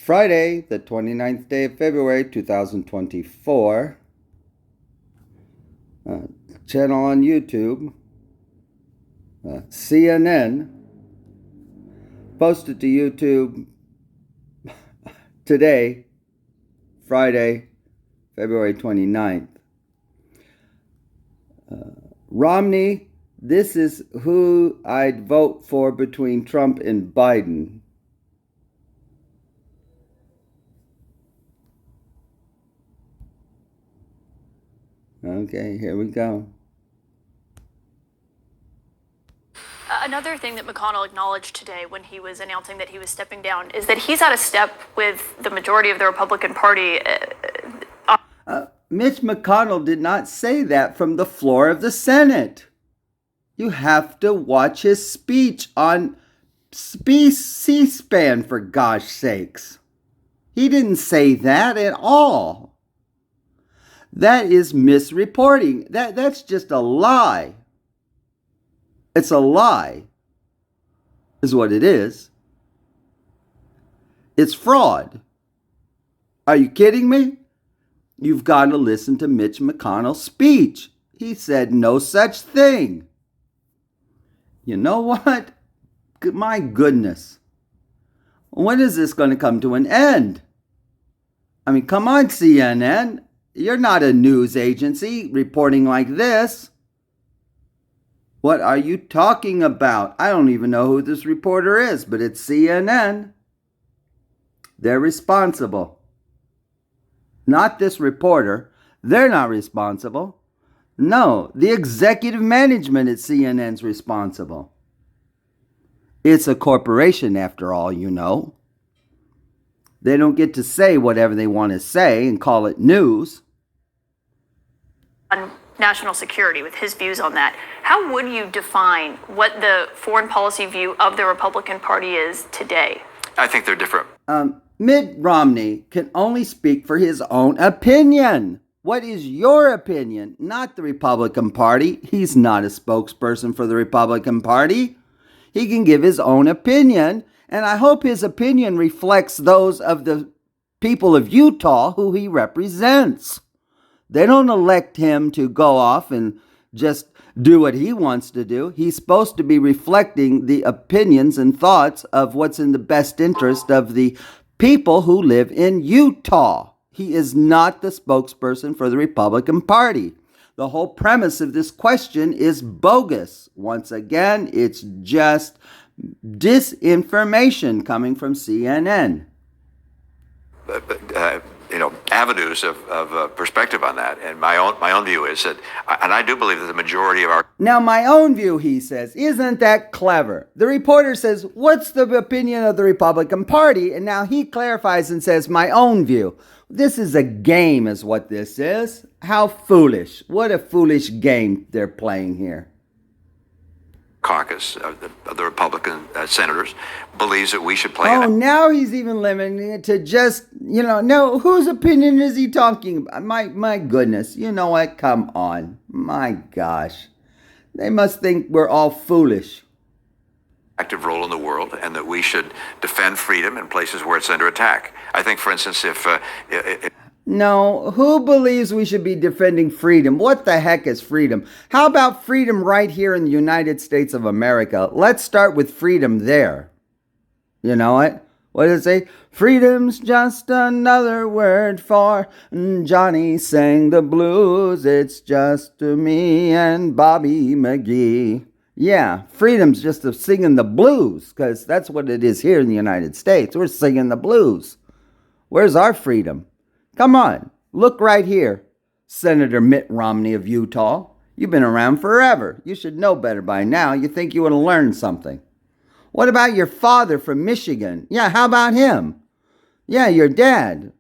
Friday, the 29th day of February, 2024. Channel on YouTube, CNN, posted to YouTube today, Friday, February 29th. Romney, this is who I'd vote for between Trump and Biden. Okay, here we go. Another thing that McConnell acknowledged today when he was announcing that he was stepping down is that he's out of step with the majority of the Republican Party. Mitch McConnell did not say that from the floor of the Senate. You have to watch his speech on C-SPAN, for gosh sakes. He didn't say that at all. That is misreporting. That's just a lie. It's a lie, is what it is. It's fraud. Are you kidding me? You've got to listen to Mitch McConnell's speech. He said no such thing. You know what? My goodness. When is this going to come to an end? I mean, come on, CNN. You're not a news agency reporting like this. What are you talking about? I don't even know who this reporter is, but it's CNN. They're responsible. Not this reporter. They're not responsible. No, the executive management at CNN's responsible. It's a corporation, after all, you know. They don't get to say whatever they want to say and call it news. On national security, with his views on that, how would you define what the foreign policy view of the Republican Party is today? I think they're different. Mitt Romney can only speak for his own opinion. What is your opinion? Not the Republican Party. He's not a spokesperson for the Republican Party. He can give his own opinion, and I hope his opinion reflects those of the people of Utah who he represents. They don't elect him to go off and just do what he wants to do. He's supposed to be reflecting the opinions and thoughts of what's in the best interest of the people who live in Utah. He is not the spokesperson for the Republican Party. The whole premise of this question is bogus. Once again, it's just disinformation coming from CNN. Avenues of perspective on that. And my own view is that, and I do believe that the majority of our... Now, my own view, he says, isn't that clever? The reporter says, what's the opinion of the Republican Party? And now he clarifies and says, my own view. This is a game is what this is. How foolish. What a foolish game they're playing here. Caucus of the Republican senators believes that we should play. Oh, now he's even limiting it to just, no, whose opinion is he talking about? My goodness, you know what? Come on. My gosh. They must think we're all foolish. Active role in the world, and that we should defend freedom in places where it's under attack. I think, for instance, No, who believes we should be defending freedom? What the heck is freedom? How about freedom right here in the United States of America? Let's start with freedom there. You know what? What does it say? Freedom's just another word for Johnny sang the blues. It's just me and Bobby McGee. Yeah, freedom's just of singing the blues, because that's what it is here in the United States. We're singing the blues. Where's our freedom? Come on, look right here. Senator Mitt Romney of Utah. You've been around forever. You should know better by now. You think you would have learned something. What about your father from Michigan? Yeah, how about him? Yeah, your dad.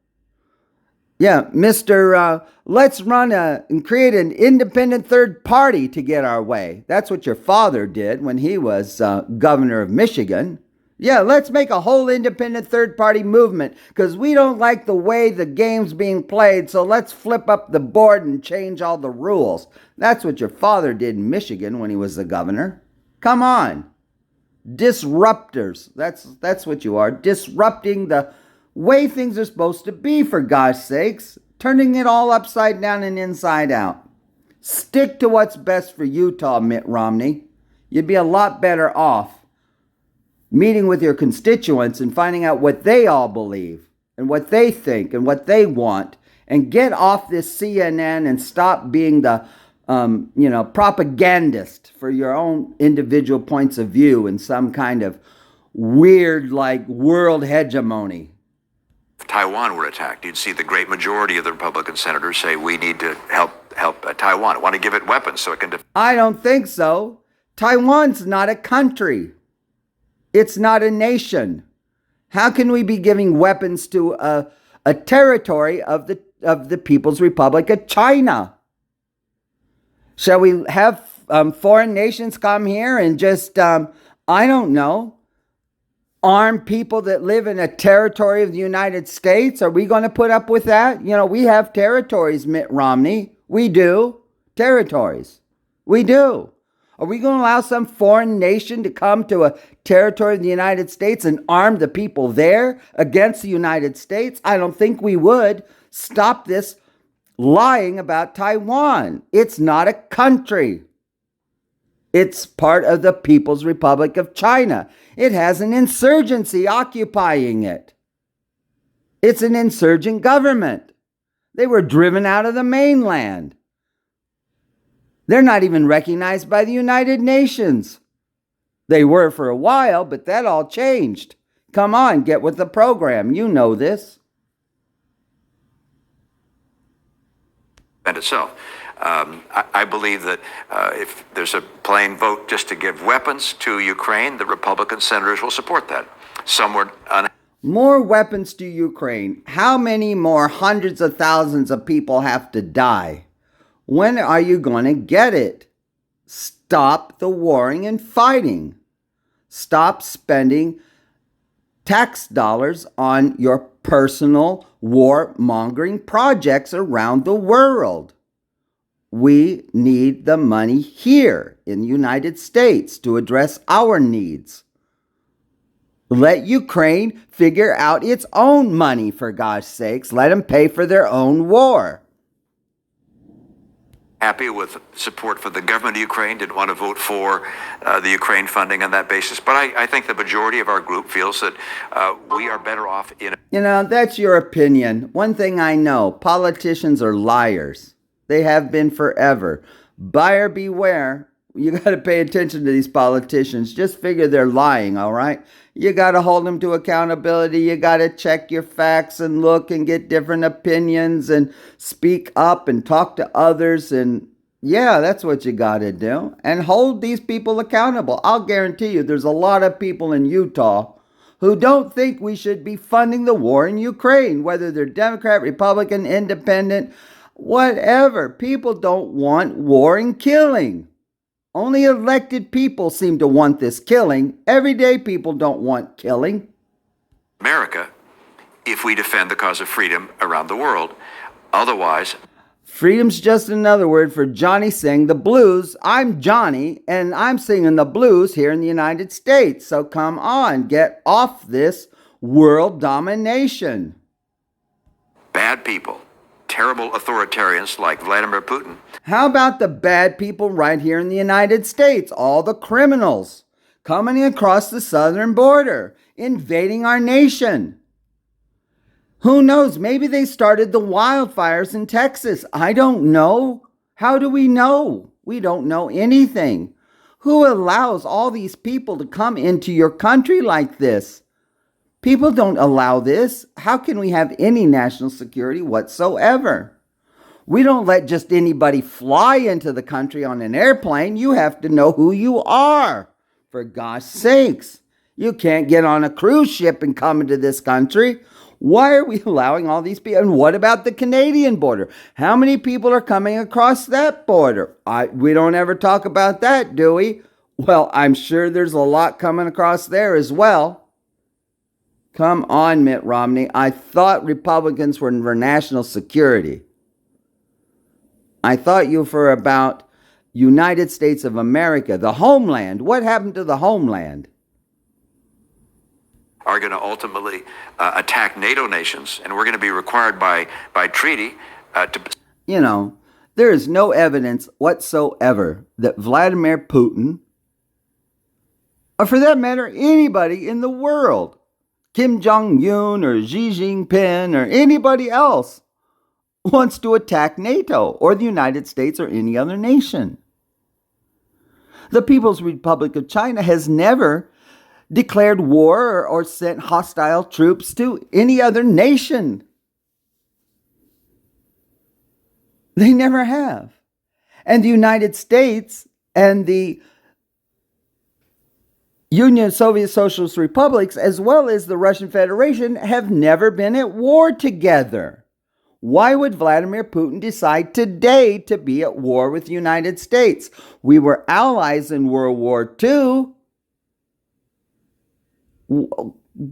Yeah, Mr. Let's run and create an independent third party to get our way. That's what your father did when he was governor of Michigan. Yeah, let's make a whole independent third party movement because we don't like the way the game's being played. So let's flip up the board and change all the rules. That's what your father did in Michigan when he was the governor. Come on. Disruptors. That's what you are. Disrupting the way things are supposed to be, for gosh sakes, turning it all upside down and inside out. Stick to what's best for Utah, Mitt Romney. You'd be a lot better off meeting with your constituents and finding out what they all believe and what they think and what they want, and get off this CNN and stop being the propagandist for your own individual points of view in some kind of weird, like, world hegemony. If Taiwan were attacked, you'd see the great majority of the Republican senators say we need to help Taiwan. I want to give it weapons so it can I don't think so. Taiwan's not a country. It's not a nation. How can we be giving weapons to a territory of the People's Republic of China? Shall we have foreign nations come here and just, I don't know, arm people that live in a territory of the United States? Are we going to put up with that? You know, we have territories, Mitt Romney. We do. Territories. We do. Are we going to allow some foreign nation to come to a territory of the United States and arm the people there against the United States? I don't think we would. Stop this lying about Taiwan. It's not a country. It's part of the People's Republic of China. It has an insurgency occupying it. It's an insurgent government. They were driven out of the mainland. They're not even recognized by the United Nations. They were for a while, but that all changed. Come on, get with the program. You know this. Itself. I believe that if there's a plain vote just to give weapons to Ukraine, the Republican senators will support that. More weapons to Ukraine. How many more hundreds of thousands of people have to die? When are you going to get it? Stop the warring and fighting. Stop spending tax dollars on your personal war-mongering projects around the world. We need the money here in the United States to address our needs. Let Ukraine figure out its own money, for gosh sakes. Let them pay for their own war. Happy with support for the government of Ukraine, didn't want to vote for the Ukraine funding on that basis. But I think the majority of our group feels that we are better off in... You know, that's your opinion. One thing I know, politicians are liars. They have been forever. Buyer beware. You got to pay attention to these politicians. Just figure they're lying, all right? You got to hold them to accountability. You got to check your facts and look and get different opinions and speak up and talk to others. And yeah, that's what you got to do. And hold these people accountable. I'll guarantee you there's a lot of people in Utah who don't think we should be funding the war in Ukraine, whether they're Democrat, Republican, Independent, whatever. People don't want war and killing. Only elected people seem to want this killing. Everyday people don't want killing. America, if we defend the cause of freedom around the world. Otherwise... Freedom's just another word for Johnny sing the blues. I'm Johnny, and I'm singing the blues here in the United States. So come on, get off this world domination. Bad people. Terrible authoritarians like Vladimir Putin. How about the bad people right here in the United States? All the criminals coming across the southern border, invading our nation. Who knows? Maybe they started the wildfires in Texas. I don't know. How do we know? We don't know anything. Who allows all these people to come into your country like this? People don't allow this. How can we have any national security whatsoever? We don't let just anybody fly into the country on an airplane. You have to know who you are, for gosh sakes. You can't get on a cruise ship and come into this country. Why are we allowing all these people? And what about the Canadian border? How many people are coming across that border? We don't ever talk about that, do we? Well, I'm sure there's a lot coming across there as well. Come on, Mitt Romney. I thought Republicans were for national security. I thought you were about United States of America, the homeland. What happened to the homeland? are going to ultimately attack NATO nations, and we're going to be required by treaty to. You know, there is no evidence whatsoever that Vladimir Putin, or for that matter, anybody in the world, Kim Jong-un or Xi Jinping or anybody else, wants to attack NATO or the United States or any other nation. The People's Republic of China has never declared war or sent hostile troops to any other nation. They never have. And the United States and the Union of Soviet Socialist Republics, as well as the Russian Federation, have never been at war together. Why would Vladimir Putin decide today to be at war with the United States? We were allies in World War II.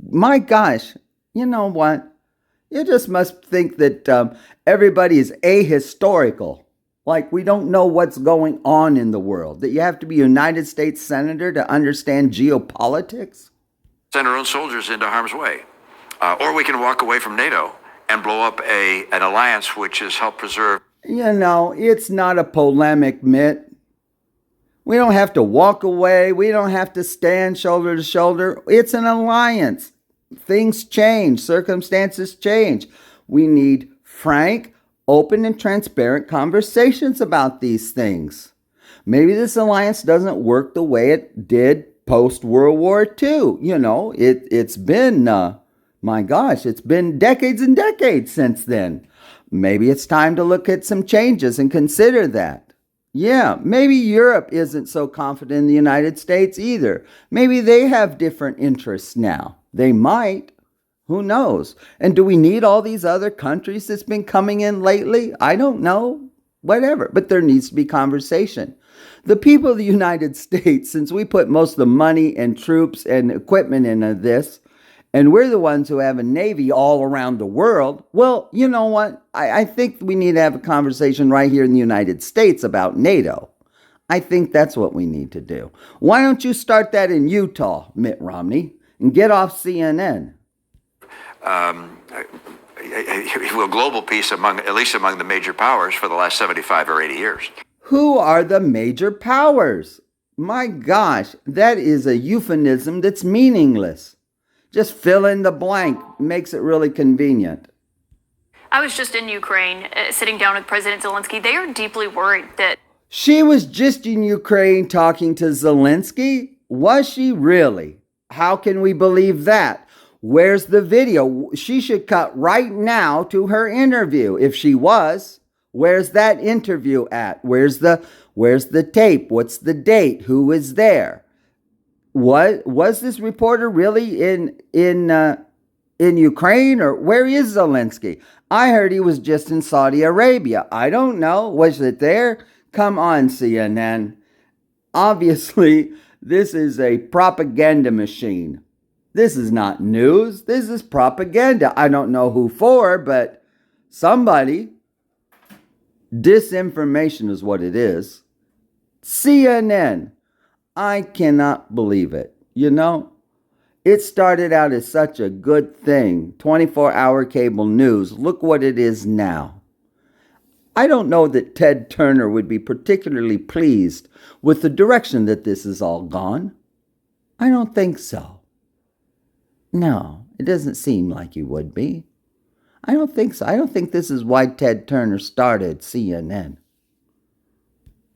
My gosh, you know what? You just must think that everybody is ahistorical. Like we don't know what's going on in the world. That you have to be a United States senator to understand geopolitics. Send our own soldiers into harm's way. Or we can walk away from NATO and blow up an alliance which has helped preserve. You know, it's not a polemic, Mitt. We don't have to walk away. We don't have to stand shoulder to shoulder. It's an alliance. Things change. Circumstances change. We need frank, open, and transparent conversations about these things. Maybe this alliance doesn't work the way it did post-World War II. You know, it's been, my gosh, it's been decades and decades since then. Maybe it's time to look at some changes and consider that. Yeah, maybe Europe isn't so confident in the United States either. Maybe they have different interests now. They might. Who knows? And do we need all these other countries that's been coming in lately? I don't know. Whatever. But there needs to be conversation. The people of the United States, since we put most of the money and troops and equipment into this, and we're the ones who have a Navy all around the world, well, you know what? I think we need to have a conversation right here in the United States about NATO. I think that's what we need to do. Why don't you start that in Utah, Mitt Romney, and get off CNN? Global peace at least among the major powers for the last 75 or 80 years. Who are the major powers? My gosh, that is a euphemism that's meaningless. Just fill in the blank. Makes it really convenient. I was just in Ukraine, sitting down with President Zelensky. They are deeply worried that... She was just in Ukraine talking to Zelensky? Was she really? How can we believe that? Where's the video? She should cut right now to her interview. If she was, where's that interview at? Where's the tape? What's the date? Who was there? What was this reporter really in Ukraine, or where is Zelensky? I heard he was just in Saudi Arabia. I don't know. Was it there? Come on, CNN. Obviously, this is a propaganda machine. This is not news. This is propaganda. I don't know who for, but somebody. Disinformation is what it is. CNN. I cannot believe it. You know, it started out as such a good thing. 24-hour cable news. Look what it is now. I don't know that Ted Turner would be particularly pleased with the direction that this has all gone. I don't think so. No, it doesn't seem like he would be. I don't think so. I don't think this is why Ted Turner started CNN.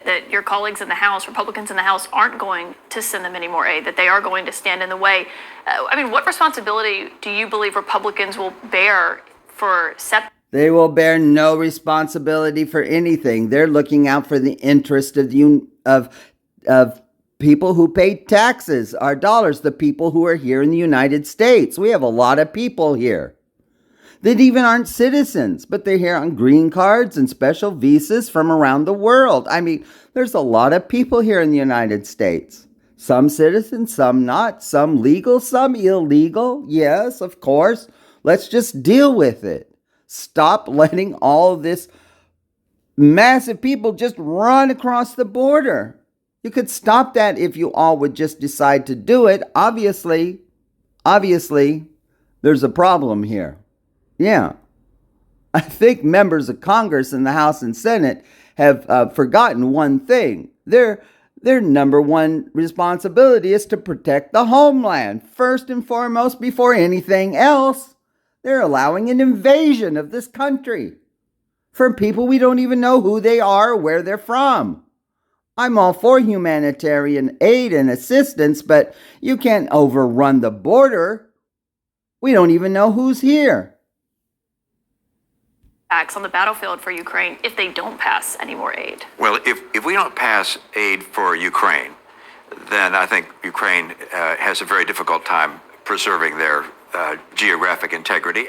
That your colleagues in the House, Republicans in the House, aren't going to send them any more aid, that they are going to stand in the way. What responsibility do you believe Republicans will bear for They will bear no responsibility for anything. They're looking out for the interest of people who pay taxes, our dollars, the people who are here in the United States. We have a lot of people here that even aren't citizens, but they're here on green cards and special visas from around the world. I mean, there's a lot of people here in the United States. Some citizens, some not, some legal, some illegal. Yes, of course. Let's just deal with it. Stop letting all this massive people just run across the border. You could stop that if you all would just decide to do it. Obviously, Obviously, there's a problem here. Yeah. I think members of Congress in the House and Senate have forgotten one thing. Their number one responsibility is to protect the homeland, first and foremost, before anything else. They're allowing an invasion of this country from people we don't even know who they are or where they're from. I'm all for humanitarian aid and assistance, but you can't overrun the border. We don't even know who's here. On the battlefield for Ukraine if they don't pass any more aid? Well, if we don't pass aid for Ukraine, then I think Ukraine has a very difficult time preserving their geographic integrity.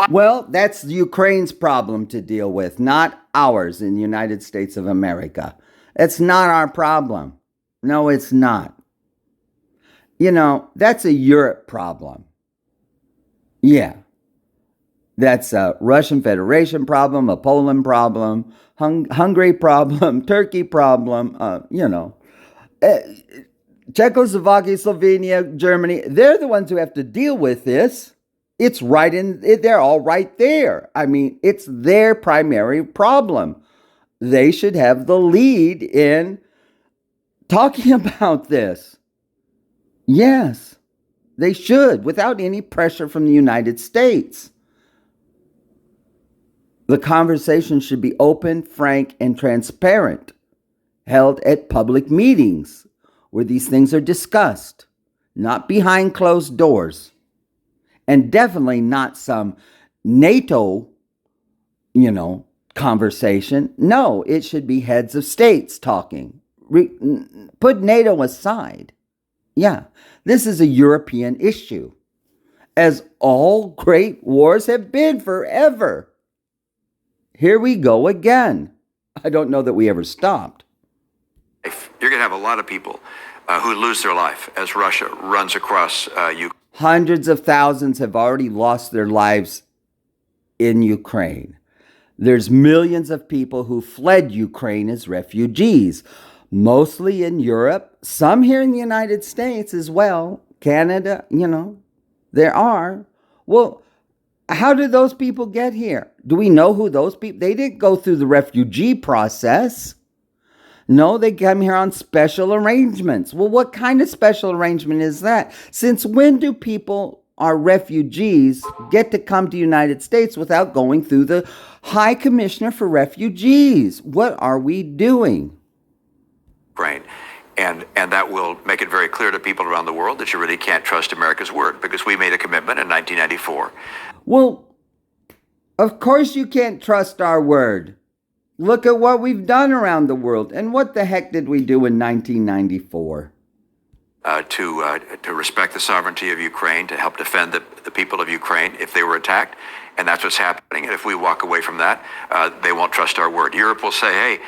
Well, that's Ukraine's problem to deal with, not ours in the United States of America. It's not our problem. No, it's not. You know, that's a Europe problem. Yeah. That's a Russian Federation problem, a Poland problem, Hungary problem, Turkey problem, Czechoslovakia, Slovenia, Germany. They're the ones who have to deal with this. It's right they're all right there. I mean, it's their primary problem. They should have the lead in talking about this. Yes, they should, without any pressure from the United States. The conversation should be open, frank, and transparent, held at public meetings where these things are discussed, not behind closed doors, and definitely not some NATO, conversation. No, it should be heads of states talking. Put NATO aside. Yeah, this is a European issue, as all great wars have been forever. Here we go again. I don't know that we ever stopped. You're going to have a lot of people who lose their life as Russia runs across Ukraine. Hundreds of thousands have already lost their lives in Ukraine. There's millions of people who fled Ukraine as refugees, mostly in Europe, some here in the United States as well. Canada, there are. Well, how did those people get here? Do we know who those people? They didn't go through the refugee process. No, they came here on special arrangements. Well, what kind of special arrangement is that? Since when do people, our refugees, get to come to the United States without going through the High Commissioner for Refugees? What are we doing? Ukraine. And that will make it very clear to people around the world that you really can't trust America's word, because we made a commitment in 1994. Well, of course you can't trust our word. Look at what we've done around the world. And what the heck did we do in 1994? To respect the sovereignty of Ukraine, to help defend the people of Ukraine if they were attacked. And that's what's happening. And if we walk away from that, they won't trust our word. Europe will say, hey,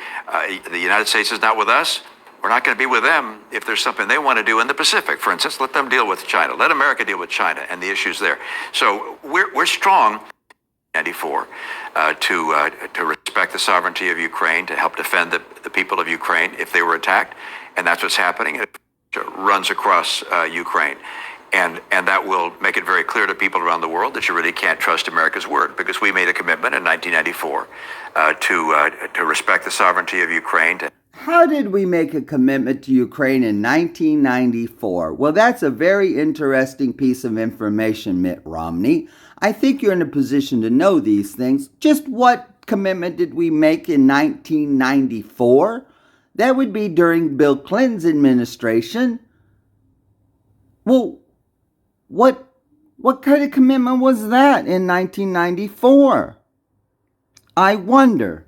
the United States is not with us. We're not going to be with them if there's something they want to do in the Pacific. For instance, let them deal with China. Let America deal with China and the issues there. So we're strong. 94 to respect the sovereignty of Ukraine, to help defend the people of Ukraine if they were attacked. And that's what's happening. It runs across Ukraine. And that will make it very clear to people around the world that you really can't trust America's word, because we made a commitment in 1994 to respect the sovereignty of Ukraine. How did we make a commitment to Ukraine in 1994? Well, that's a very interesting piece of information, Mitt Romney. I think you're in a position to know these things. Just what commitment did we make in 1994? That would be during Bill Clinton's administration. Well, what kind of commitment was that in 1994? I wonder.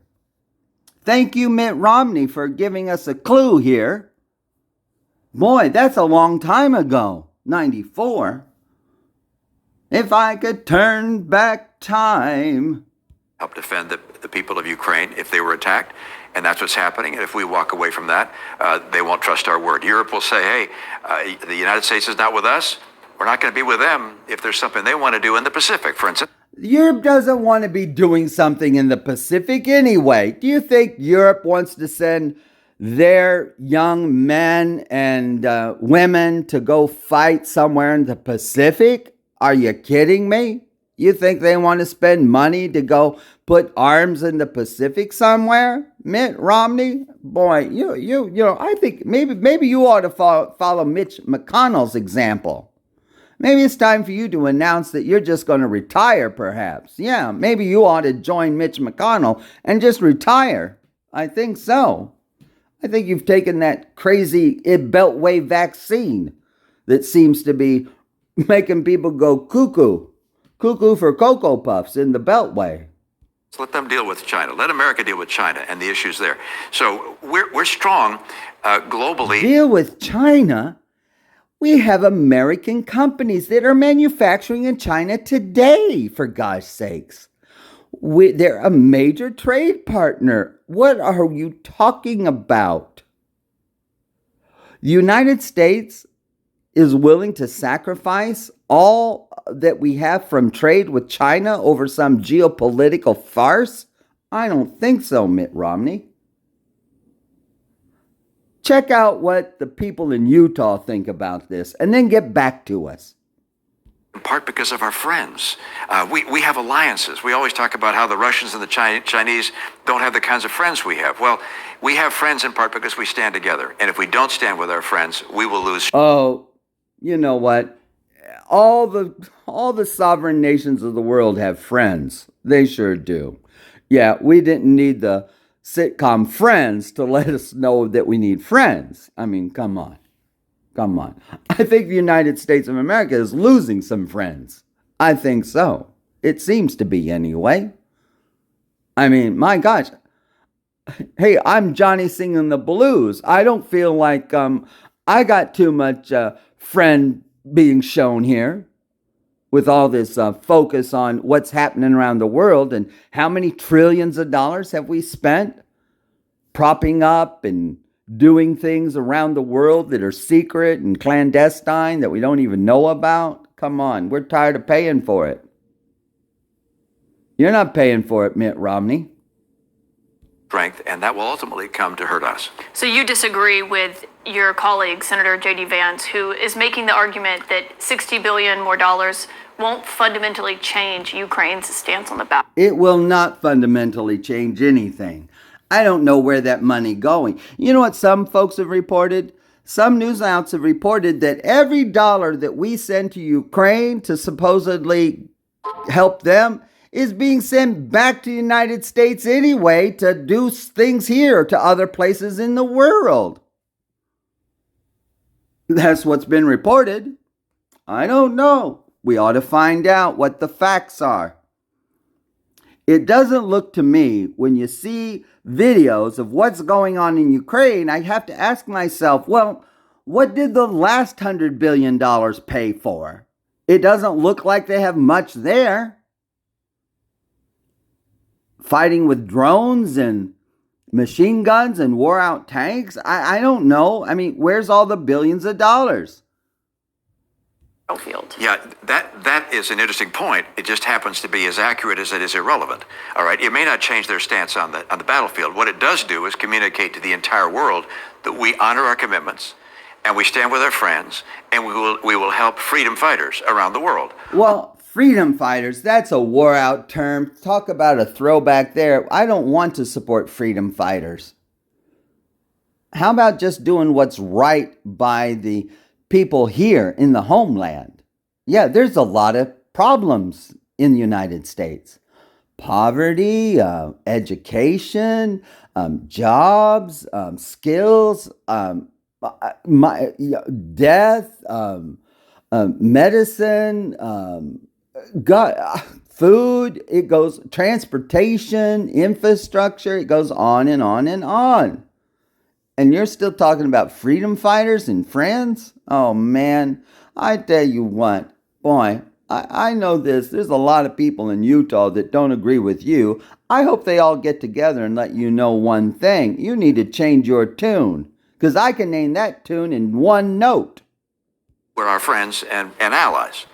Thank you, Mitt Romney, for giving us a clue here. Boy, that's a long time ago, 94. If I could turn back time. Help defend the people of Ukraine if they were attacked. And that's what's happening. And if we walk away from that, they won't trust our word. Europe will say, hey, the United States is not with us. We're not going to be with them if there's something they want to do in the Pacific, for instance. Europe doesn't want to be doing something in the Pacific anyway. Do you think Europe wants to send their young men and women to go fight somewhere in the Pacific? Are you kidding me? You think they want to spend money to go put arms in the Pacific somewhere? Mitt Romney, boy, you know, I think maybe you ought to follow Mitch McConnell's example. Maybe it's time for you to announce that you're just going to retire, perhaps. Yeah, maybe you ought to join Mitch McConnell and just retire. I think so. I think you've taken that crazy Beltway vaccine that seems to be making people go cuckoo for Cocoa Puffs in the Beltway. So let them deal with China. Let America deal with China and the issues there. So we're strong globally. Deal with China? We have American companies that are manufacturing in China today, for gosh sakes. They're a major trade partner. What are you talking about? The United States is willing to sacrifice all that we have from trade with China over some geopolitical farce? I don't think so, Mitt Romney. Check out what the people in Utah think about this, and then get back to us. In part because of our friends. We have alliances. We always talk about how the Russians and the Chinese don't have the kinds of friends we have. Well, we have friends in part because we stand together. And if we don't stand with our friends, we will lose. Oh, you know what? All the sovereign nations of the world have friends. They sure do. Yeah, we didn't need the sitcom Friends to let us know that we need friends. I mean, come on. Come on. I think the United States of America is losing some friends. I think so. It seems to be anyway. I mean, my gosh. Hey, I'm Johnny singing the blues. I don't feel like I got too much friend being shown here with all this focus on what's happening around the world and how many trillions of dollars have we spent propping up and doing things around the world that are secret and clandestine that we don't even know about. Come on, we're tired of paying for it. You're not paying for it, Mitt Romney. Strength, and that will ultimately come to hurt us. So you disagree with your colleague, Senator J.D. Vance, who is making the argument that $60 billion more dollars won't fundamentally change Ukraine's stance on the battle. It will not fundamentally change anything. I don't know where that money going. You know what some folks have reported? Some news outlets have reported that every dollar that we send to Ukraine to supposedly help them is being sent back to the United States anyway to do things here to other places in the world. That's what's been reported. I don't know. We ought to find out what the facts are. It doesn't look to me, when you see videos of what's going on in Ukraine, I have to ask myself, well, what did the last $100 billion pay for? It doesn't look like they have much there. Fighting with drones and machine guns and wore out tanks? I don't know. I mean, where's all the billions of dollars? Field. Yeah, that is an interesting point. It just happens to be as accurate as it is irrelevant. All right, it may not change their stance on the battlefield. What it does do is communicate to the entire world that we honor our commitments and we stand with our friends and we will help freedom fighters around the world. Well, freedom fighters, that's a wore out term. Talk about a throwback there. I don't want to support freedom fighters. How about just doing what's right by the people here in the homeland? Yeah, there's a lot of problems in the United States. Poverty, education, jobs, skills, death, medicine, food, it goes, transportation, infrastructure, it goes on and on and on. And you're still talking about freedom fighters and friends? Oh, man, I tell you what, boy, I know this. There's a lot of people in Utah that don't agree with you. I hope they all get together and let you know one thing. You need to change your tune, because I can name that tune in one note. We're our friends and allies.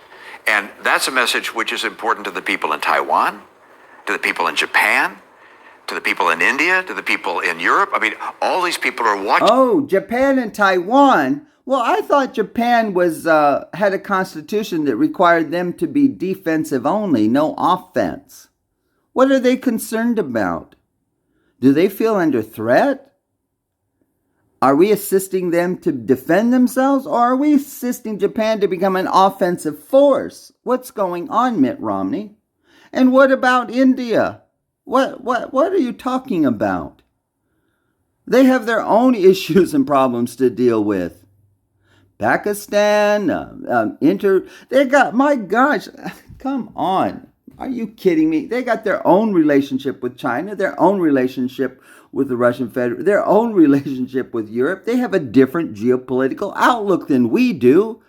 And that's a message which is important to the people in Taiwan, to the people in Japan, to the people in India, to the people in Europe. I mean, all these people are watching. Oh, Japan and Taiwan. Well, I thought Japan was had a constitution that required them to be defensive only, no offense. What are they concerned about? Do they feel under threat? Are we assisting them to defend themselves, or are we assisting Japan to become an offensive force? What's going on, Mitt Romney? And what about India? What are you talking about? They have their own issues and problems to deal with. Pakistan, they got, my gosh, come on. Are you kidding me? They got their own relationship with China, their own relationship with the Russian Federation, their own relationship with Europe. They have a different geopolitical outlook than we do.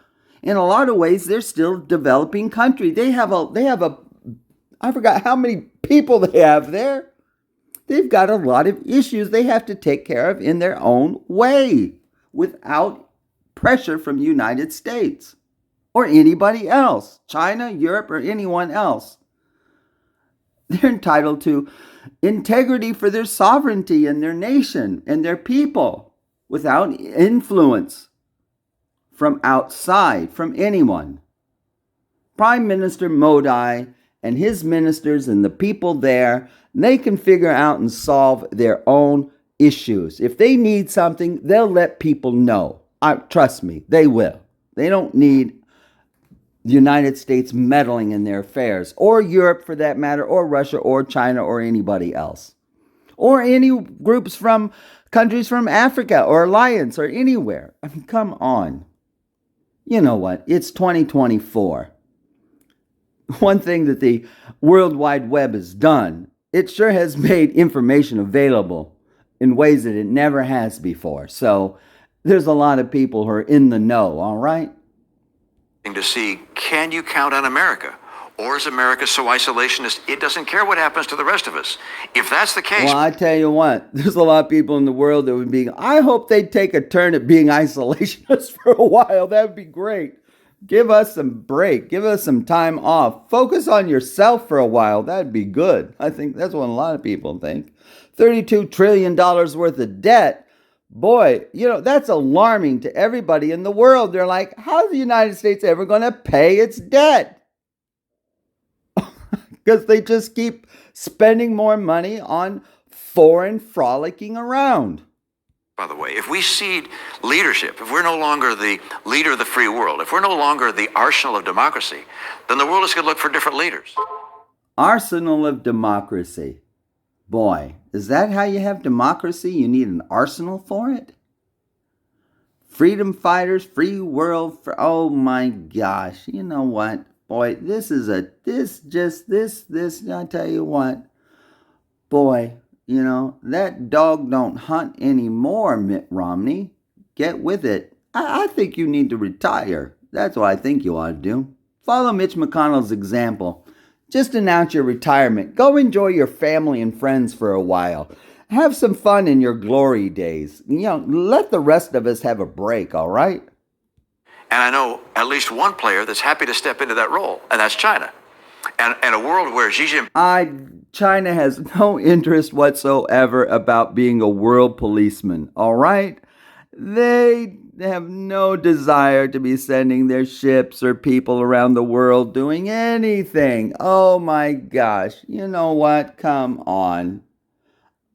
In a lot of ways, they're still a developing country. They have a, I forgot how many people they have there. They've got a lot of issues they have to take care of in their own way without pressure from the United States or anybody else, China, Europe, or anyone else. They're entitled to integrity for their sovereignty and their nation and their people without influence from outside, from anyone. Prime Minister Modi and his ministers and the people there, they can figure out and solve their own issues. If they need something, they'll let people know. Trust me, they will. They don't need the United States meddling in their affairs, or Europe for that matter, or Russia, or China, or anybody else, or any groups from countries from Africa, or Alliance, or anywhere. I mean, come on. You know what? It's 2024. One thing that the World Wide Web has done, it sure has made information available in ways that it never has before. So there's a lot of people who are in the know, all right? To see, can you count on America? Or is America so isolationist, it doesn't care what happens to the rest of us? If that's the case... Well, I tell you what, there's a lot of people in the world that would be... I hope they'd take a turn at being isolationist for a while. That would be great. Give us some break. Give us some time off. Focus on yourself for a while. That'd be good. I think that's what a lot of people think. $32 trillion worth of debt. Boy, that's alarming to everybody in the world. They're like, how's the United States ever going to pay its debt? Because they just keep spending more money on foreign frolicking around. By the way, if we cede leadership, if we're no longer the leader of the free world, if we're no longer the arsenal of democracy, then the world is going to look for different leaders. Arsenal of democracy. Boy, is that how you have democracy? You need an arsenal for it? Freedom fighters, free world, oh my gosh. You know what? Boy, I tell you what. Boy, that dog don't hunt anymore, Mitt Romney. Get with it. I think you need to retire. That's what I think you ought to do. Follow Mitch McConnell's example. Just announce your retirement. Go enjoy your family and friends for a while. Have some fun in your glory days. Let the rest of us have a break, all right? And I know at least one player that's happy to step into that role, and that's China. And a world where Xi Jinping... China has no interest whatsoever about being a world policeman, all right? They have no desire to be sending their ships or people around the world doing anything. Oh my gosh. You know what? Come on.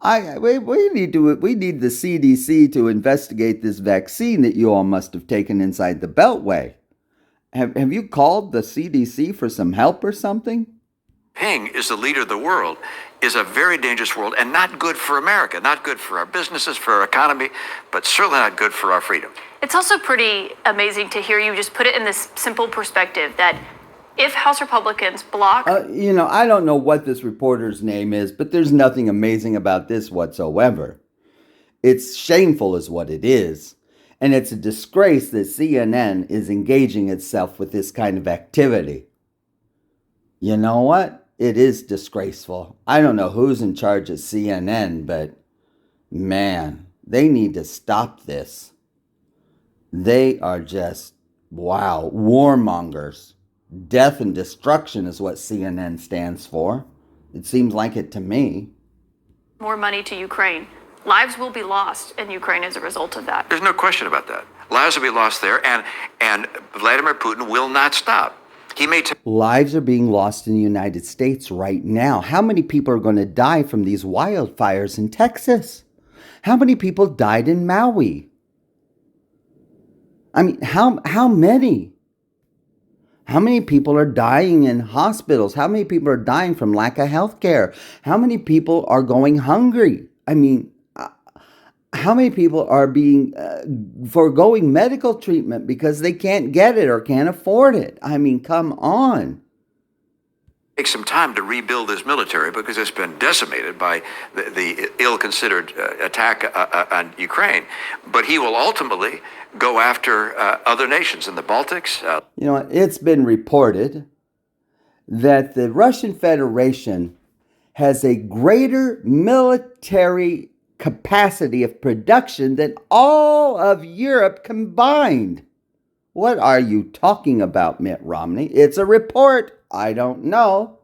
We need the CDC to investigate this vaccine that you all must have taken inside the Beltway. Have you called the CDC for some help or something? Ping is the leader of the world, is a very dangerous world and not good for America, not good for our businesses, for our economy, but certainly not good for our freedom. It's also pretty amazing to hear you just put it in this simple perspective that if House Republicans block... I don't know what this reporter's name is, but there's nothing amazing about this whatsoever. It's shameful is what it is. And it's a disgrace that CNN is engaging itself with this kind of activity. You know what? It is disgraceful. I don't know who's in charge of CNN, but man, they need to stop this. They are just, wow, warmongers. Death and destruction is what CNN stands for. It seems like it to me. more money to Ukraine, lives will be lost in Ukraine as a result of that. There's no question about that. Lives will be lost there, and Vladimir Putin will not stop. He may Lives are being lost in the United States right now. How many people are going to die from these wildfires in Texas? How many people died in Maui? I mean, how many? How many people are dying in hospitals? How many people are dying from lack of health care? How many people are going hungry? I mean, how many people are being foregoing medical treatment because they can't get it or can't afford it? I mean, come on. take some time to rebuild his military because it's been decimated by the ill-considered attack on Ukraine. But he will ultimately go after other nations in the Baltics. You know, it's been reported that the Russian Federation has a greater military capacity of production than all of Europe combined. What are you talking about, Mitt Romney? It's a report. I don't know.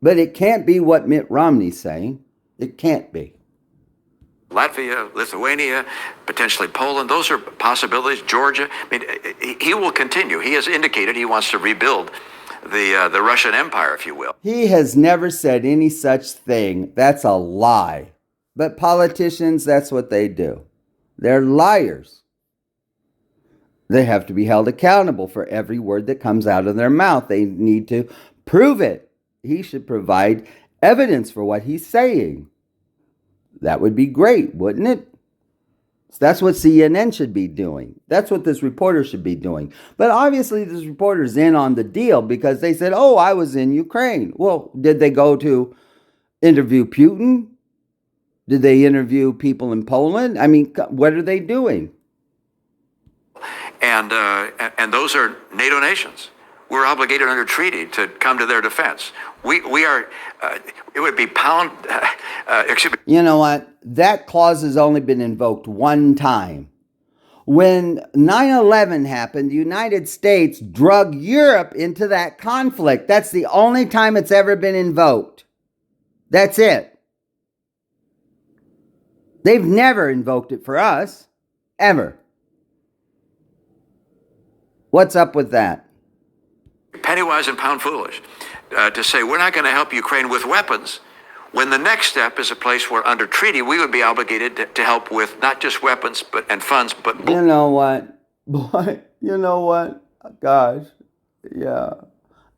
But it can't be what Mitt Romney's saying. It can't be. Latvia, Lithuania, potentially Poland, those are possibilities. Georgia. I mean, he will continue. He has indicated he wants to rebuild the Russian Empire, if you will. He has never said any such thing. That's a lie. But politicians, that's what they do. They're liars. They have to be held accountable for every word that comes out of their mouth. They need to prove it. He should provide evidence for what he's saying. That would be great, wouldn't it? That's what CNN should be doing. That's what this reporter should be doing. But obviously this reporter's in on the deal because they said, oh, I was in Ukraine. Well, did they go to interview Putin? Did they interview people in Poland? I mean, what are they doing? And those are NATO nations. We're obligated under treaty to come to their defense. We are. It would be pound. You know what? That clause has only been invoked one time. When 9/11 happened, the United States drug Europe into that conflict. That's the only time it's ever been invoked. That's it. They've never invoked it for us, ever. What's up with that? Penny wise and pound foolish to say we're not going to help Ukraine with weapons when the next step is a place where under treaty we would be obligated to help with not just weapons and funds, but... You know what? Boy, you know what? Gosh, yeah.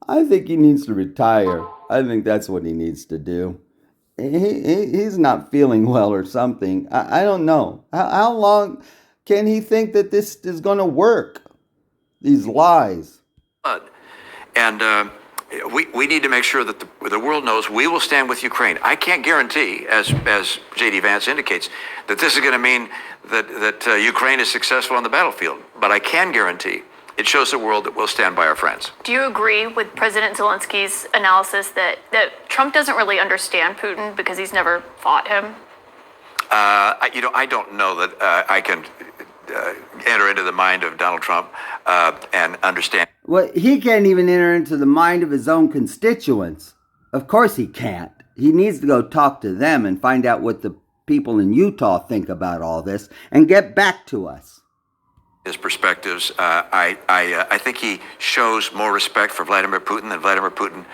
I think he needs to retire. I think that's what he needs to do. He's not feeling well or something. I don't know. How long can he think that this is going to work? These lies. And we need to make sure that the world knows we will stand with Ukraine. I can't guarantee, as J.D. Vance indicates, that this is going to mean that Ukraine is successful on the battlefield. But I can guarantee it shows the world that we'll stand by our friends. Do you agree with President Zelensky's analysis that Trump doesn't really understand Putin because he's never fought him? I don't know that I can enter into the mind of Donald Trump and understand. Well, he can't even enter into the mind of his own constituents. Of course he can't. He needs to go talk to them and find out what the people in Utah think about all this and get back to us. His perspectives. I think he shows more respect for Vladimir Putin than Vladimir Putin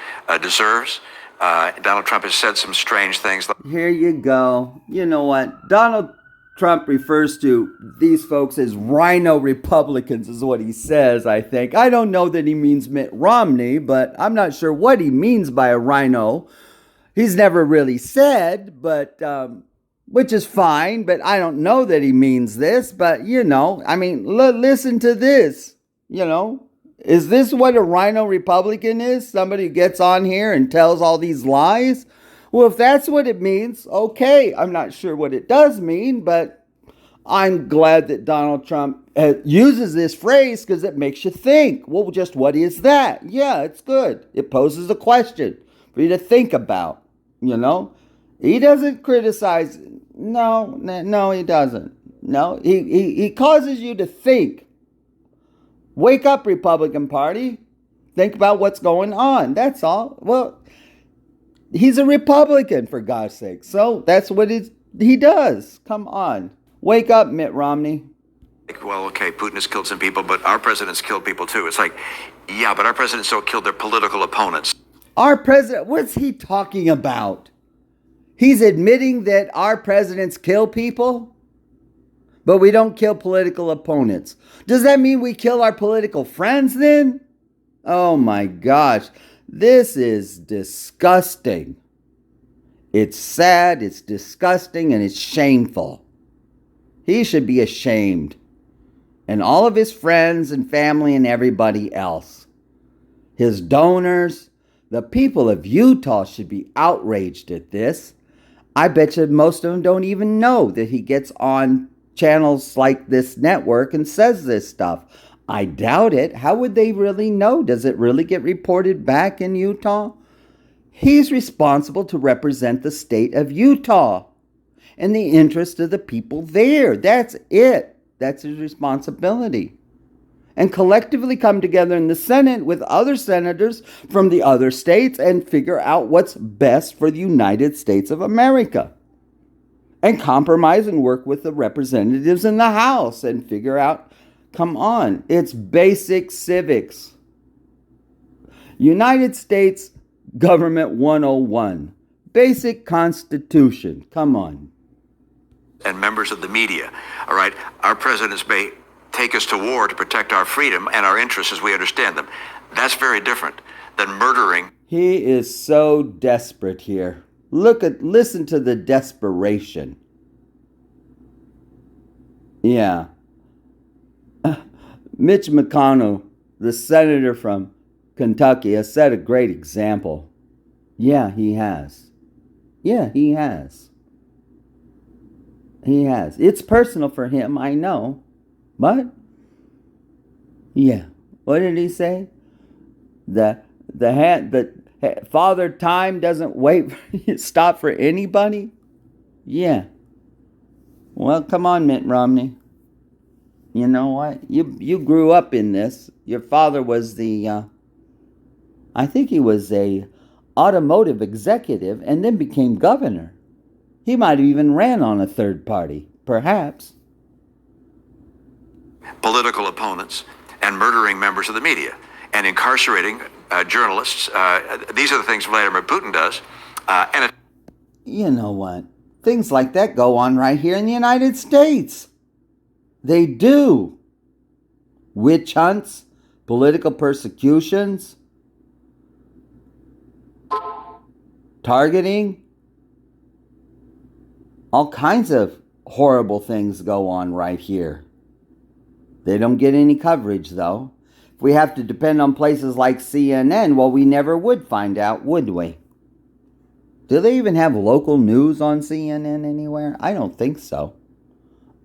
deserves. Donald Trump has said some strange things. Here you go. You know what? Donald Trump refers to these folks as rhino Republicans is what he says, I think. I don't know that he means Mitt Romney, but I'm not sure what he means by a rhino. He's never really said, but which is fine, but I don't know that he means this. But, you know, I mean, listen to this, you know. Is this what a rhino Republican is? Somebody who gets on here and tells all these lies? Well, if that's what it means, okay. I'm not sure what it does mean, but I'm glad that Donald Trump uses this phrase because it makes you think. Well, just what is that? Yeah, it's good. It poses a question for you to think about, you know. He doesn't criticize. No, he doesn't. No, he causes you to think. Wake up, Republican Party. Think about what's going on. That's all. Well, He's a Republican, for God's sake. So that's what he does. Come on. Wake up, Mitt Romney. Well, okay, Putin has killed some people, but our president's killed people too. It's like, yeah, but our president still killed their political opponents. Our president, what's he talking about? He's admitting that our presidents kill people, but we don't kill political opponents. Does that mean we kill our political friends then? Oh my gosh, this is disgusting. It's sad, it's disgusting, and it's shameful. He should be ashamed. And all of his friends and family and everybody else. His donors, the people of Utah should be outraged at this. I bet you most of them don't even know that he gets on channels like this network and says this stuff. I doubt it. How would they really know? Does it really get reported back in Utah? He's responsible to represent the state of Utah and the interest of the people there. That's it. That's his responsibility. And collectively come together in the Senate with other senators from the other states and figure out what's best for the United States of America. And compromise and work with the representatives in the House and figure out, come on, it's basic civics. United States Government 101. Basic Constitution. Come on. And members of the media, all right? Our presidents may take us to war to protect our freedom and our interests as we understand them. That's very different than murdering. He is so desperate here. Listen to the desperation. Yeah. Mitch McConnell, the senator from Kentucky, has set a great example. Yeah, he has. Yeah, he has. He has. It's personal for him, I know. But, yeah. What did he say? The Father Time doesn't stop for anybody? Yeah. Well, come on, Mitt Romney. You know what? You grew up in this. Your father was I think he was a automotive executive and then became governor. He might have even ran on a third party, perhaps. Political opponents and murdering members of the media and incarcerating journalists. These are the things Vladimir Putin does. You know what? Things like that go on right here in the United States. They do. Witch hunts, political persecutions, targeting. All kinds of horrible things go on right here. They don't get any coverage, though. If we have to depend on places like CNN, well, we never would find out, would we? Do they even have local news on CNN anywhere? I don't think so.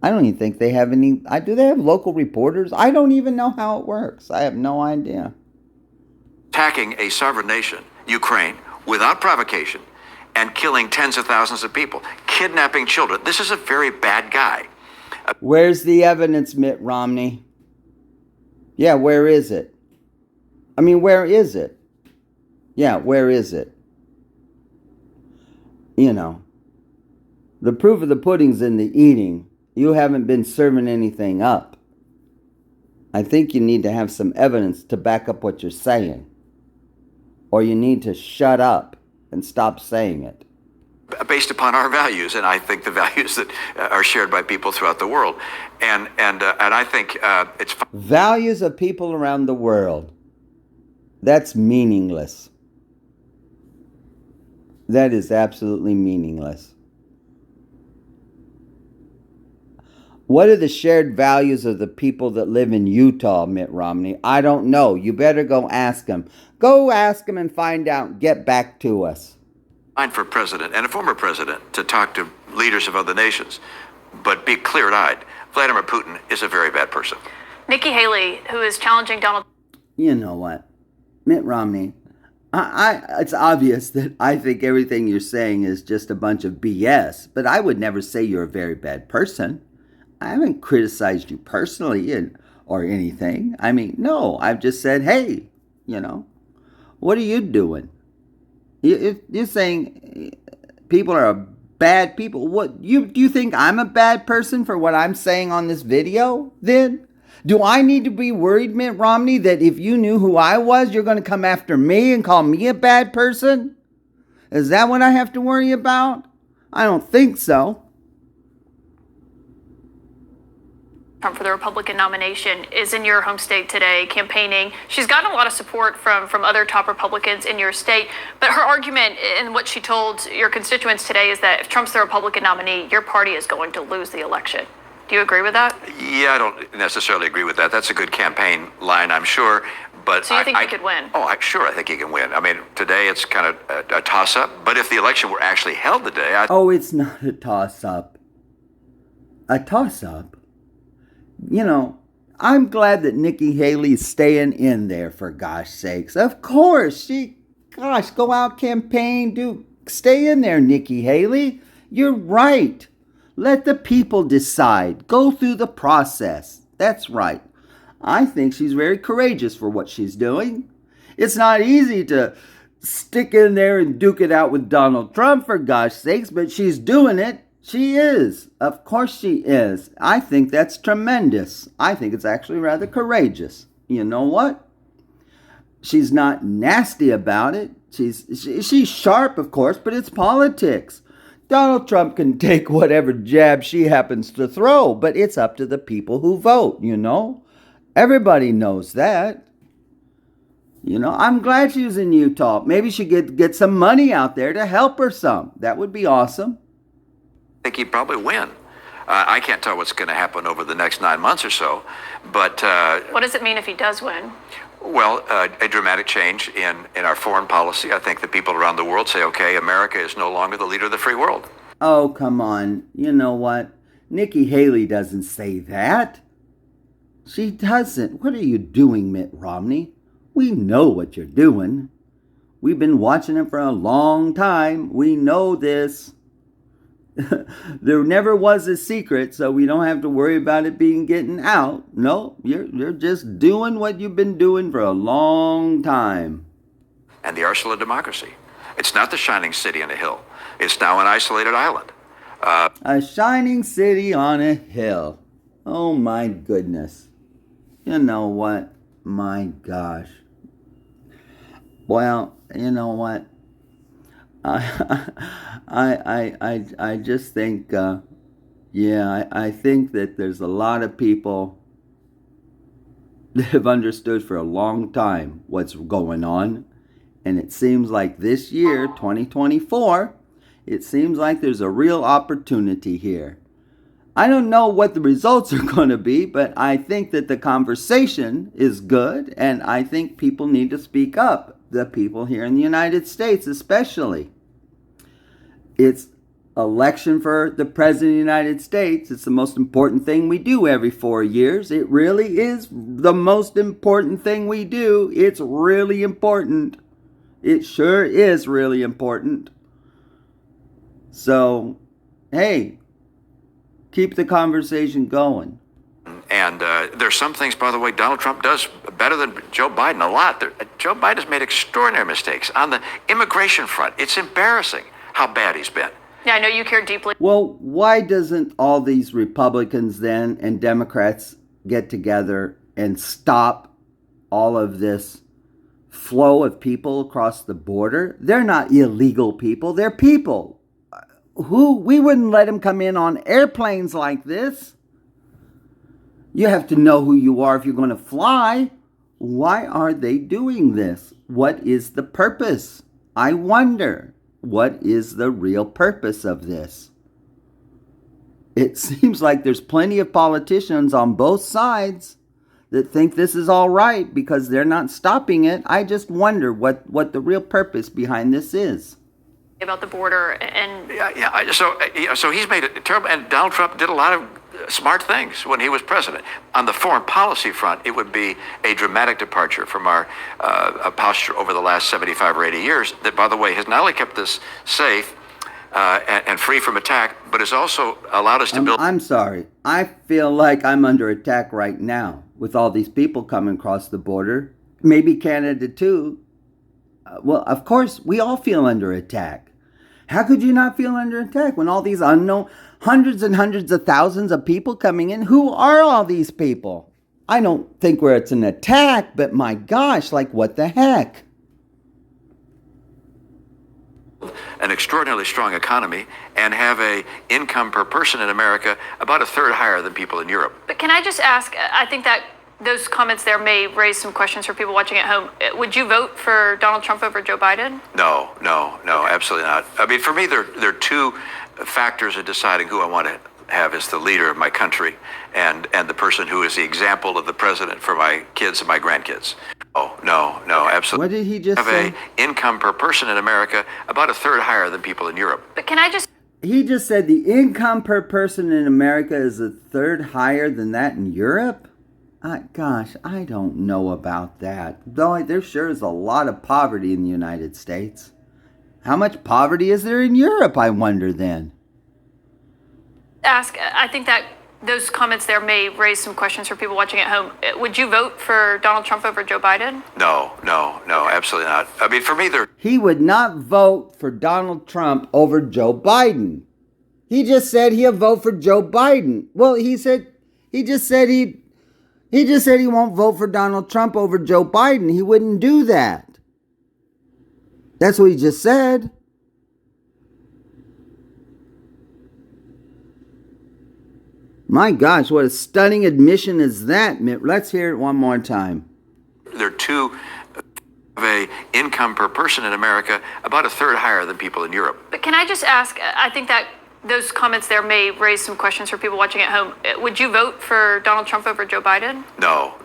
I don't even think they have any. Do they have local reporters? I don't even know how it works. I have no idea. Attacking a sovereign nation, Ukraine, without provocation, and killing tens of thousands of people, kidnapping children. This is a very bad guy. Where's the evidence, Mitt Romney? Yeah, where is it? I mean, where is it? Yeah, where is it? You know, the proof of the pudding's in the eating. You haven't been serving anything up. I think you need to have some evidence to back up what you're saying. Or you need to shut up and stop saying it. Based upon our values, and I think the values that are shared by people throughout the world. And I think it's... Values of people around the world. That's meaningless. That is absolutely meaningless. What are the shared values of the people that live in Utah, Mitt Romney? I don't know. You better go ask them. Go ask them and find out. Get back to us. Fine for president and a former president to talk to leaders of other nations, but be clear-eyed. Vladimir Putin is a very bad person. Nikki Haley, who is challenging Donald... You know what? Mitt Romney, it's obvious that I think everything you're saying is just a bunch of BS, but I would never say you're a very bad person. I haven't criticized you personally or anything. I mean, no, I've just said, hey, you know, what are you doing? You're saying people are bad people. What do you think I'm a bad person for what I'm saying on this video? Then do I need to be worried, Mitt Romney, that if you knew who I was, you're going to come after me and call me a bad person? Is that what I have to worry about? I don't think so. Trump for the Republican nomination is in your home state today campaigning. She's gotten a lot of support from other top Republicans in your state, but her argument and what she told your constituents today is that if Trump's the Republican nominee, your party is going to lose the election. Do you agree with that? Yeah, I don't necessarily agree with that. That's a good campaign line, I'm sure. But so you think he could win? Sure, I think he can win. I mean, today it's kind of a toss-up, but if the election were actually held today... it's not a toss-up. A toss-up? You know, I'm glad that Nikki Haley's staying in there, for gosh sakes. Of course, go out, campaign, stay in there, Nikki Haley. You're right. Let the people decide. Go through the process. That's right. I think she's very courageous for what she's doing. It's not easy to stick in there and duke it out with Donald Trump, for gosh sakes, but she's doing it. She is. Of course she is. I think that's tremendous. I think it's actually rather courageous. You know what? She's not nasty about it. She's sharp, of course, but it's politics. Donald Trump can take whatever jab she happens to throw, but it's up to the people who vote, you know? Everybody knows that. You know, I'm glad she was in Utah. Maybe she could get some money out there to help her some. That would be awesome. I think he'd probably win. I can't tell what's going to happen over the next 9 months or so, but... what does it mean if he does win? Well, a dramatic change in our foreign policy. I think the people around the world say, okay, America is no longer the leader of the free world. Oh, come on. You know what? Nikki Haley doesn't say that. She doesn't. What are you doing, Mitt Romney? We know what you're doing. We've been watching it for a long time. We know this. There never was a secret, so we don't have to worry about it getting out. No, you're just doing what you've been doing for a long time. And the arsenal of democracy. It's not the shining city on a hill. It's now an isolated island. A shining city on a hill. Oh my goodness. You know what? My gosh. Well, you know what? I just think, I think that there's a lot of people that have understood for a long time what's going on. And it seems like this year, 2024, it seems like there's a real opportunity here. I don't know what the results are going to be, but I think that the conversation is good, and I think people need to speak up. The people here in the United States especially. It's election for the President of the United States. It's the most important thing we do every 4 years. It really is the most important thing we do. It's really important. It sure is really important. So, hey, keep the conversation going. And there's some things, by the way, Donald Trump does better than Joe Biden a lot. Joe Biden has made extraordinary mistakes on the immigration front. It's embarrassing how bad he's been. Yeah, I know you care deeply. Well, why doesn't all these Republicans then and Democrats get together and stop all of this flow of people across the border? They're not illegal people. They're people. We wouldn't let them come in on airplanes like this. You have to know who you are if you're going to fly. Why are they doing this? What is the purpose? I wonder, what is the real purpose of this? It seems like there's plenty of politicians on both sides that think this is all right because they're not stopping it. I just wonder what the real purpose behind this is. About the border and... So he's made it terrible, and Donald Trump did a lot of smart things when he was president. On the foreign policy front, it would be a dramatic departure from our posture over the last 75 or 80 years that, by the way, has not only kept us safe and free from attack, but has also allowed us to build... I'm sorry. I feel like I'm under attack right now with all these people coming across the border. Maybe Canada, too. Well, of course, we all feel under attack. How could you not feel under attack when all these unknown hundreds and hundreds of thousands of people coming in? Who are all these people? I don't think where it's an attack, but my gosh, like what the heck? An extraordinarily strong economy and have a income per person in America about a third higher than people in Europe. But can I just ask, I think that those comments there may raise some questions for people watching at home. Would you vote for Donald Trump over Joe Biden? No, absolutely not. I mean, for me, there are two factors in deciding who I want to have as the leader of my country and the person who is the example of the president for my kids and my grandkids. Oh, no, absolutely. What did he just say? Have a income per person in America about a third higher than people in Europe. But can I just... He just said the income per person in America is a third higher than that in Europe? Gosh, I don't know about that. Though there sure is a lot of poverty in the United States. How much poverty is there in Europe, I wonder then? I think that those comments there may raise some questions for people watching at home. Would you vote for Donald Trump over Joe Biden? No, absolutely not. I mean, for me, he would not vote for Donald Trump over Joe Biden. He just said he'll vote for Joe Biden. Well, he just said he won't vote for Donald Trump over Joe Biden. He wouldn't do that. That's what he just said. My gosh, what a stunning admission is that, Mitt. Let's hear it one more time. There are two of a income per person in America about a third higher than people in Europe. But can I just ask, I think that those comments there may raise some questions for people watching at home. Would you vote for Donald Trump over Joe Biden? No,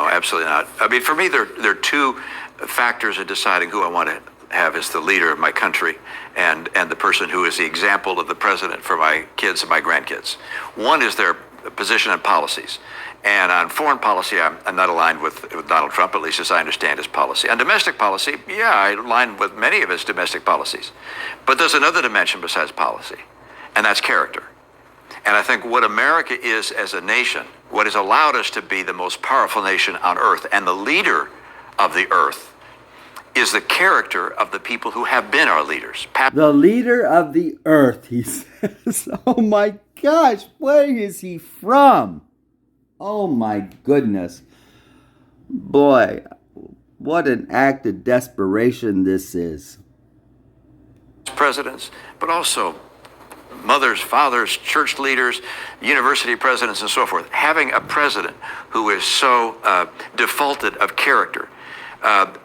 absolutely not. I mean, for me, there are two factors in deciding who I want to have as the leader of my country and the person who is the example of the president for my kids and my grandkids. One is their position on policies. And on foreign policy, I'm not aligned with Donald Trump, at least as I understand his policy. On domestic policy, yeah, I align with many of his domestic policies. But there's another dimension besides policy, and that's character. And I think what America is as a nation, what has allowed us to be the most powerful nation on earth and the leader of the earth, is the character of the people who have been our leaders. The leader of the earth, he says. Oh my gosh, where is he from? Oh my goodness. Boy, what an act of desperation this is. Presidents, but also mothers, fathers, church leaders, university presidents, and so forth. Having a president who is so defaulted of character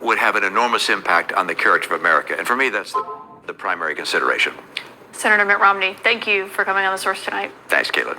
would have an enormous impact on the character of America. And for me, that's the primary consideration. Senator Mitt Romney, thank you for coming on The Source tonight. Thanks, Caitlin.